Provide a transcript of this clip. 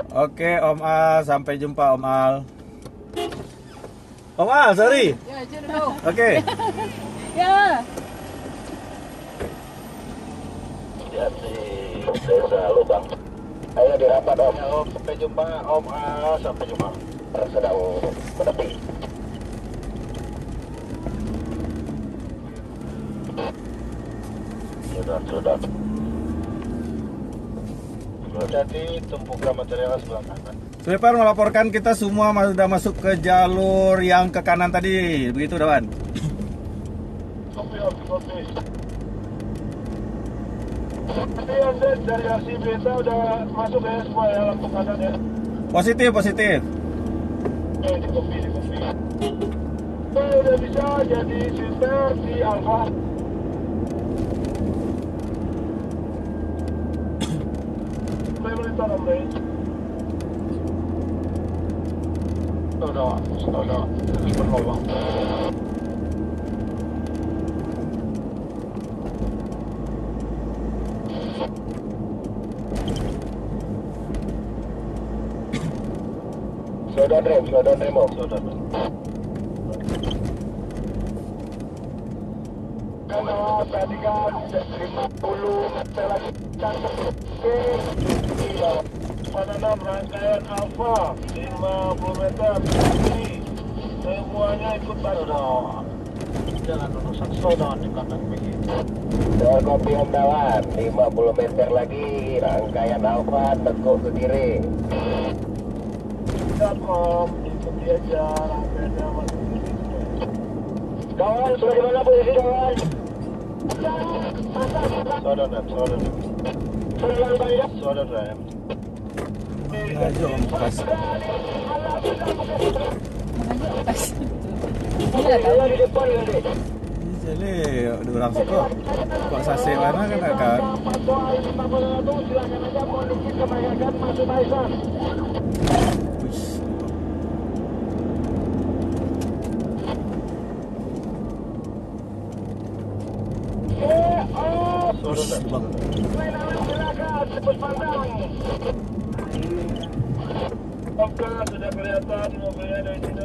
Oke, Om Al, sampai jumpa Om Al. Om Al, sorry. Ya, dulu. Oke. Ya. Jadi desa Lubang. Ayo dirapat Om. Ya, Om, sampai jumpa Om Al, sampai jumpa. Sedang menepi. Sudah. Jadi tumpukan material sebelah kanan. Sweeper melaporkan kita semua sudah masuk ke jalur yang ke kanan tadi, begitu Dawan? Kopi. Tapi Anda dari aksi beta udah masuk ya semua ya lampu kanan ya. Positif. Di kopi. Udah bisa jadi shifter di Alfa. Udah. Berlobang. Sudah rem, Om. Karena tadi kan 50 meter lagi kan menanam rangkaian alfa 50 meter ini semuanya ikut bantu. Jangan rusak sodan di kanan begitu. Jangan kopi Om Dawan, 50 meter lagi rangkaian alfa tekuk ke kiri. Siap Om, ikuti aja rangkaiannya masuk kiri. Kawan, sudah di mana posisi kawan? Sodan rem. Ayo Om pas. Makanya pas. Jadi orang suka kok sase mana kan akan. Silakan aja mau dikit kemayakan masuk Aisan. Oke, sudah kelihatan mobilnya dari sini.